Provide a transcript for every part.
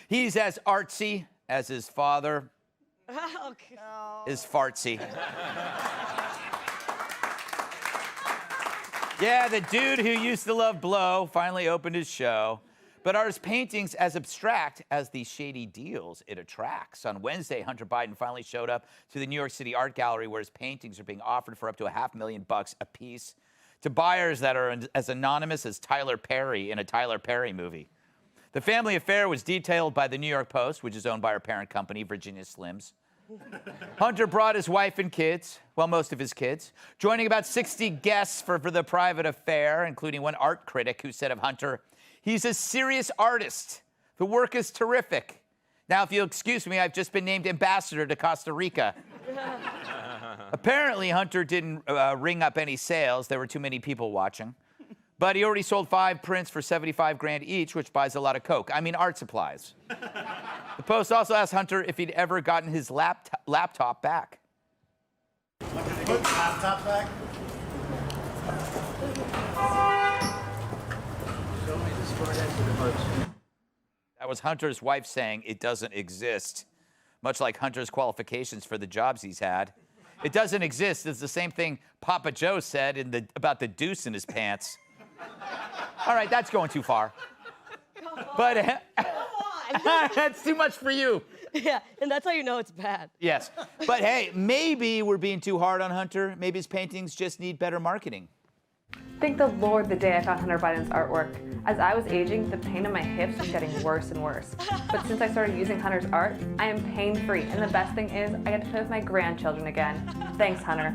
He's as artsy as his father is fartsy. Yeah, the dude who used to love blow finally opened his show. But are his paintings as abstract as the shady deals it attracts? On Wednesday, Hunter Biden finally showed up to the New York City Art Gallery, where his paintings are being offered for up to $500,000 a piece to buyers that are as anonymous as Tyler Perry in a Tyler Perry movie. The family affair was detailed by the New York Post, which is owned by our parent company, Virginia Slims. Hunter brought his wife and kids, well, most of his kids, joining about 60 guests for the private affair, including one art critic who said of Hunter, "He's a serious artist. The work is terrific. Now, if you'll excuse me, I've just been named ambassador to Costa Rica." Apparently, Hunter didn't ring up any sales. There were too many people watching. But he already sold 5 prints for $75,000 each, which buys a lot of Coke. I mean, art supplies. The Post also asked Hunter if he'd ever gotten his laptop back. Put the laptop back? That was Hunter's wife saying it doesn't exist, much like Hunter's qualifications for the jobs he's had. It doesn't exist. It's the same thing Papa Joe said about the deuce in his pants. All right, that's going too far. But that's too much for you. Yeah, and that's how you know it's bad. Yes. But hey, maybe we're being too hard on Hunter. Maybe his paintings just need better marketing. Thank the Lord the day I found Hunter Biden's artwork. As I was aging, the pain in my hips was getting worse and worse. But since I started using Hunter's art, I am pain-free. And the best thing is, I get to play with my grandchildren again. Thanks, Hunter.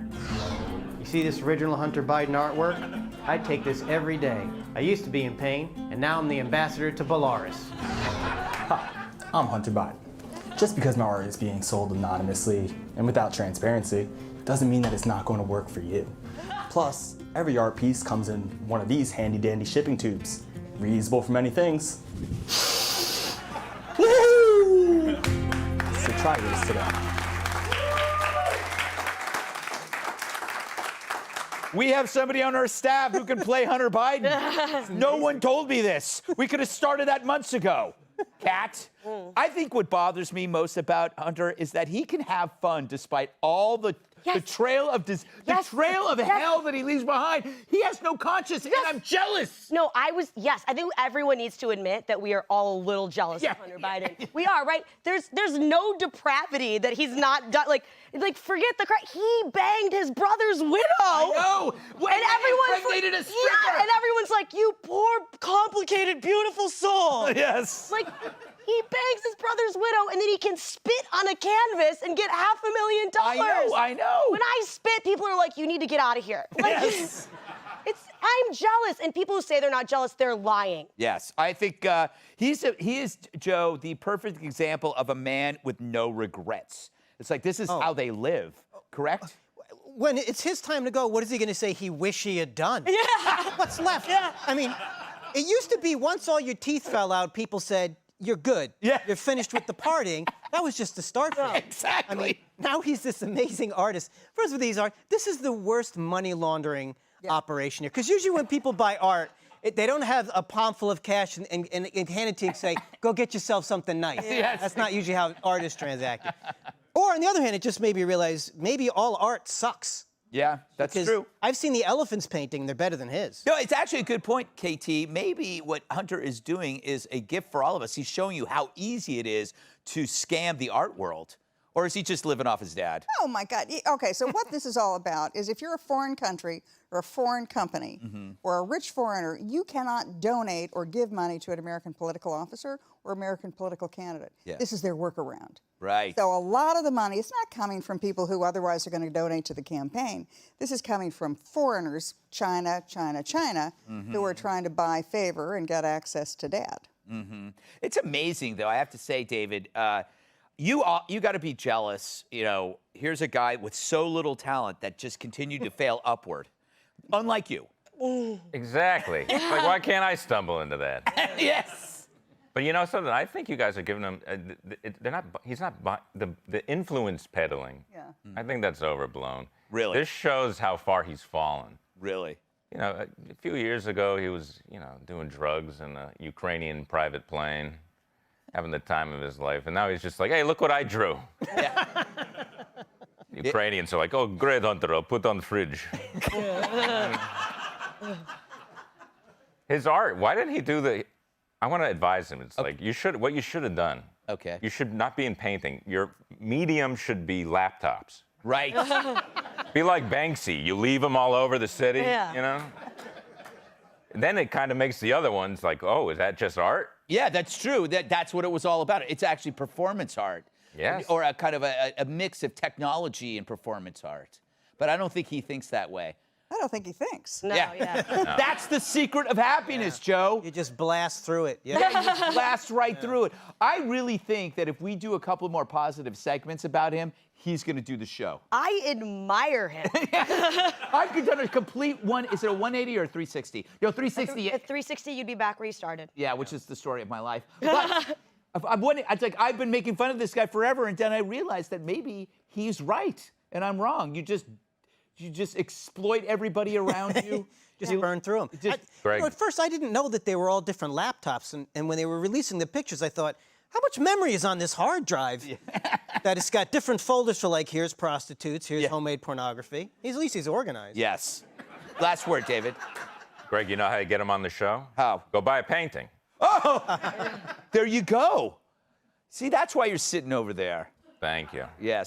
You see this original Hunter Biden artwork? I take this every day. I used to be in pain, and now I'm the ambassador to Belarus. Hi, I'm Hunter Biden. Just because my art is being sold anonymously and without transparency doesn't mean that it's not going to work for you. Plus, every art piece comes in one of these handy-dandy shipping tubes. Reusable for many things. Woo! So try this today. We have somebody on our staff who can play Hunter Biden. No one told me this. We could have started that months ago. Kat, I think what bothers me most about Hunter is that he can have fun despite all the trail of hell that he leaves behind. He has no conscience, and I'm jealous. No, I think everyone needs to admit that we are all a little jealous of Hunter Biden. We are, right? There's no depravity that he's not done. Like forget the crap. He banged his brother's widow. I know. And everyone's impregnated a stripper. yeah, and everyone's like, you poor, complicated, beautiful soul. Yes. Like, he bangs his brother's widow, and then he can spit on a canvas and get $500,000. I know. When I spit, people are like, you need to get out of here. Like, Yes. I'm jealous, and people who say they're not jealous, they're lying. Yes, I think he is, Joe, the perfect example of a man with no regrets. It's like this is how they live, correct? When it's his time to go, what is he going to say he wish he had done? Yeah. What's left? Yeah. I mean, it used to be once all your teeth fell out, people said, you're good. Yeah. You're finished with the partying. That was just the start for him. Exactly. I mean, now he's this amazing artist. First with these art, this is the worst money laundering operation here. Because usually when people buy art, they don't have a palm full of cash and hand it to you and say, go get yourself something nice. Yes. That's not usually how artists transact it. Or on the other hand, it just made me realize maybe all art sucks. Yeah, that's true. I've seen the elephants painting, they're better than his. No, it's actually a good point, KT. Maybe what Hunter is doing is a gift for all of us. He's showing you how easy it is to scam the art world. Or is he just living off his dad? Oh, my God. Okay, so what this is all about is if you're a foreign country or a foreign company or a rich foreigner, you cannot donate or give money to an American political officer or American political candidate. Yeah. This is their workaround. Right. So a lot of the money, it's not coming from people who otherwise are going to donate to the campaign. This is coming from foreigners, China, who are trying to buy favor and get access to Dad. It's amazing, though, I have to say, David, you got to be jealous. You know, here's a guy with so little talent that just continued to fail upward, unlike you. Exactly. Like, why can't I stumble into that? Yes. But you know something? I think you guys are giving him. He's not the influence peddling. Yeah. I think that's overblown. Really? This shows how far he's fallen. Really? You know, a few years ago he was, doing drugs in a Ukrainian private plane. having the time of his life. And now he's just like, hey, look what I drew. Yeah. Ukrainians are like, oh, great, Hunter, I'll put on the fridge. His art, why didn't he do the... I want to advise him. It's like, what you should have done. Okay. You should not be in painting. Your medium should be laptops. Right. Be like Banksy. You leave them all over the city, Yeah. you know? And then it kind of makes the other ones like, oh, is that just art? Yeah, that's true. That's what it was all about. It's actually performance art. Yes. Or a kind of a mix of technology and performance art. But I don't think he thinks that way. I don't think he thinks. No, yeah. That's the secret of happiness, Joe. You just blast through it. Yeah. Yeah, you just blast right through it. I really think that if we do a couple more positive segments about him, he's going to do the show. I admire him. I've done a complete is it a 180 or a 360? No, 360. At 360, you'd be back where you started. Yeah, which is the story of my life. But it's like I've been making fun of this guy forever, and then I realized that maybe he's right and I'm wrong. You just exploit everybody around you. Just burn through them. Greg. At first, I didn't know that they were all different laptops, and when they were releasing the pictures, I thought, how much memory is on this hard drive? That it's got different folders for, like, here's prostitutes, here's homemade pornography. At least he's organized. Yes. Last word, David. Greg, you know how you get him on the show? How? Go buy a painting. Oh, there you go. See, that's why you're sitting over there. Thank you. Yes.